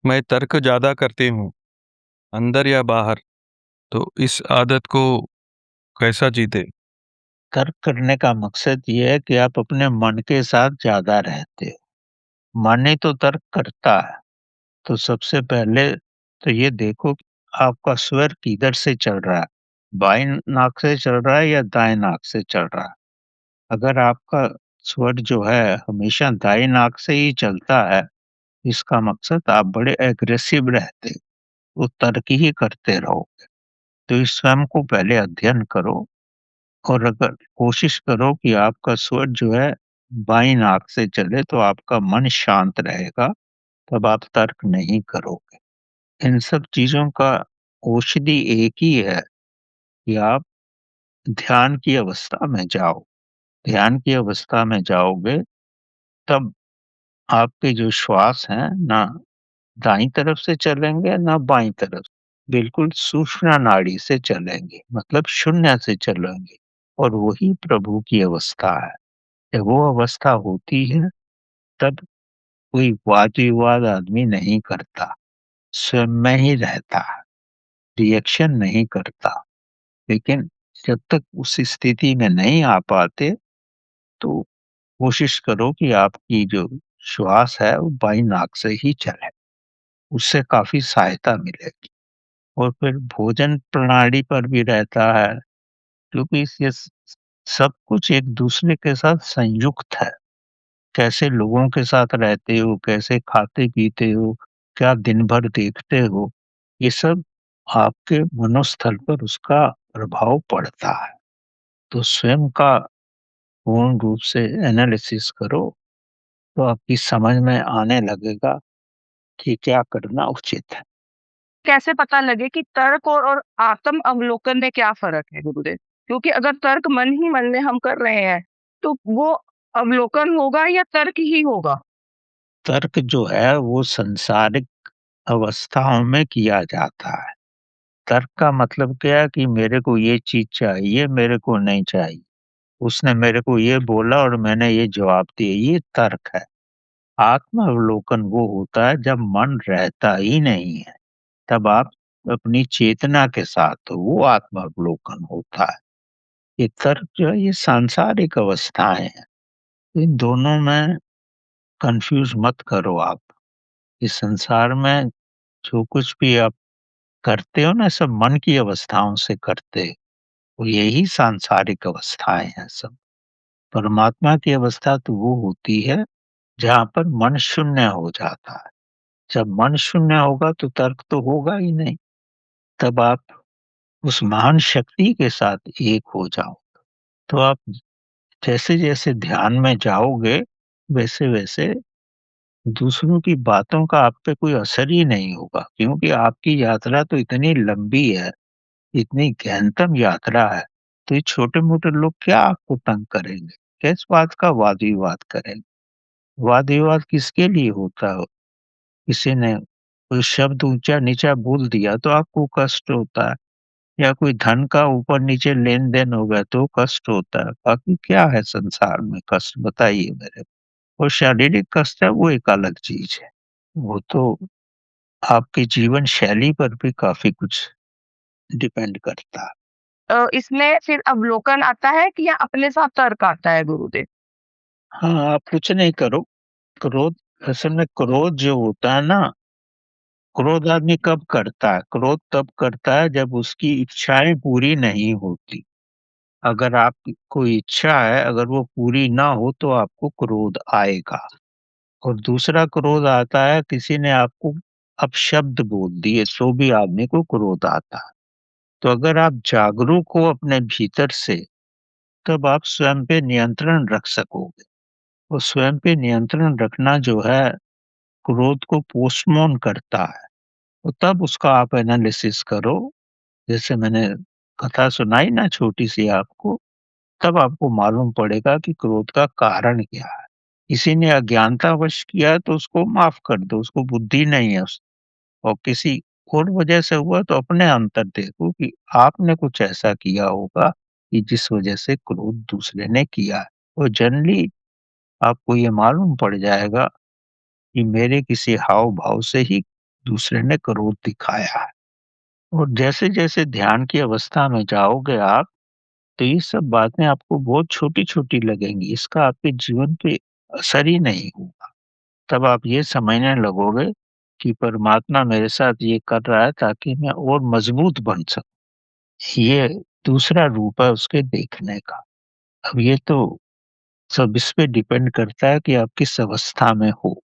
मैं तर्क ज़्यादा करती हूँ, अंदर या बाहर, तो इस आदत को कैसा जीते? तर्क करने का मकसद ये है कि आप अपने मन के साथ ज़्यादा रहते हो। मन ही तो तर्क करता है। तो सबसे पहले तो ये देखो कि आपका स्वर किधर से चल रहा है, बाएँ नाक से चल रहा है या दाएँ नाक से चल रहा है। अगर आपका स्वर जो है हमेशा दाएँ नाक से ही चलता है, इसका मकसद आप बड़े एग्रेसिव रहते हो, तो तर्क ही करते रहोगे। तो इस स्वयं को पहले अध्ययन करो और अगर कोशिश करो कि आपका स्वर जो है बाईं नाक से चले तो आपका मन शांत रहेगा, तब आप तर्क नहीं करोगे। इन सब चीज़ों का औषधि एक ही है कि आप ध्यान की अवस्था में जाओ। ध्यान की अवस्था में जाओगे तब आपके जो श्वास हैं ना दाईं तरफ से चलेंगे ना बाईं तरफ। बिल्कुल सूक्ष्म नाड़ी से चलेंगे, मतलब शून्य से चलेंगे और वही प्रभु की अवस्था है। जब वो अवस्था होती है तब कोई वाद-विवाद आदमी नहीं करता, स्वयं में ही रहता है, रिएक्शन नहीं करता। लेकिन जब तक उस स्थिति में नहीं आ पाते, तो कोशिश करो कि आपकी जो श्वास है वो बाईं नाक से ही चले, उससे काफ़ी सहायता मिलेगी। और फिर भोजन प्रणाली पर भी रहता है, क्योंकि ये सब कुछ एक-दूसरे के साथ संयुक्त है। कैसे लोगों के साथ रहते हो, कैसे खाते-पीते हो, क्या दिन भर देखते हो, ये सब आपके मनोस्थल पर उसका प्रभाव पड़ता है। तो स्वयं का पूर्ण रूप से एनालिसिस करो, तो आपकी समझ में आने लगेगा कि क्या करना उचित है। कैसे पता लगे कि तर्क और आत्म अवलोकन में क्या फ़र्क है गुरुदेव? क्योंकि अगर तर्क मन ही मन में हम कर रहे हैं, तो वो अवलोकन होगा या तर्क ही होगा? तर्क जो है वो सांसारिक अवस्थाओं में किया जाता है। तर्क का मतलब क्या है कि मेरे को ये चीज़ चाहिए, मेरे को नहीं चाहिए। उसने मेरे को ये बोला और मैंने ये जवाब दिया, ये तर्क है। आत्मावलोकन वो होता है जब मन रहता ही नहीं है, तब आप अपनी चेतना के साथ हो, वो आत्मावलोकन होता है। ये तर्क जो है ये सांसारिक अवस्थाएँ हैं, इन दोनों में कन्फ्यूज़ मत करो आप। इस संसार में जो कुछ भी आप करते हो ना सब मन की अवस्थाओं से करते हो, यही सांसारिक अवस्थाएँ हैं सब। परमात्मा की अवस्था तो वो होती है जहाँ पर मन शून्य हो जाता है। जब मन शून्य होगा तो तर्क तो होगा ही नहीं। तब आप उस महान शक्ति के साथ एक हो जाओ। तो आप जैसे-जैसे ध्यान में जाओगे, वैसे-वैसे दूसरों की बातों का आप पे कोई असर ही नहीं होगा, क्योंकि आपकी यात्रा तो इतनी लंबी है, इतनी गहनतम यात्रा है, तो ये छोटे-मोटे लोग क्या आपको तंग करेंगे? किस बात का वाद-विवाद करेंगे? वाद-विवाद किसके लिए होता हो? किसी ने कोई शब्द ऊँचा-नीचा बोल दिया तो आपको कष्ट होता है या कोई धन का ऊपर-नीचे लेन-देन हो गया तो कष्ट होता है। बाकी क्या है संसार में कष्ट बताइए मेरे को? और शारीरिक कष्ट है वो एक अलग चीज़ है। वो तो आपकी जीवन शैली पर भी काफ़ी कुछ डिपेंड करता है। इसमें फिर अवलोकन आता है कि या अपने साथ तर्क आता है गुरुदेव? हाँ, आप कुछ नहीं करो, क्रोध असल में क्रोध जो होता है ना, क्रोध आदमी कब करता है? क्रोध तब करता है जब उसकी इच्छाएँ पूरी नहीं होती। अगर आपकी कोई इच्छा है, अगर वो पूरी ना हो तो आपको क्रोध आएगा। और दूसरा क्रोध आता है किसी ने आपको अपशब्द बोल दिए तो भी आदमी को क्रोध आता है। तो अगर आप जागरूक हो अपने भीतर से, तब आप स्वयं पे नियंत्रण रख सकोगे। और स्वयं पे नियंत्रण रखना जो है, क्रोध को पोस्टपोन करता है। तो तब उसका आप एनालिसिस करो, जैसे मैंने कथा सुनाई ना छोटी-सी आपको, तब आपको मालूम पड़ेगा कि क्रोध का कारण क्या है। किसी ने अज्ञानतावश किया है तो उसको माफ़ कर दो, उसको बुद्धि नहीं है और किसी और वजह से हुआ तो अपने अंतर देखो कि आपने कुछ ऐसा किया होगा कि जिस वजह से क्रोध दूसरे ने किया है। और जनरली आपको ये मालूम पड़ जाएगा कि मेरे किसी हाव-भाव से ही दूसरे ने क्रोध दिखाया है। और जैसे-जैसे ध्यान की अवस्था में जाओगे आप, तो ये सब बातें आपको बहुत छोटी-छोटी लगेंगी, इसका आपके जीवन पे असर ही नहीं होगा। तब आप ये समझने लगोगे कि परमात्मा मेरे साथ ये कर रहा है ताकि मैं और मजबूत बन सकूँ। ये दूसरा रूप है उसके देखने का। अब ये तो सब इस पे डिपेंड करता है कि आप किस अवस्था में हो।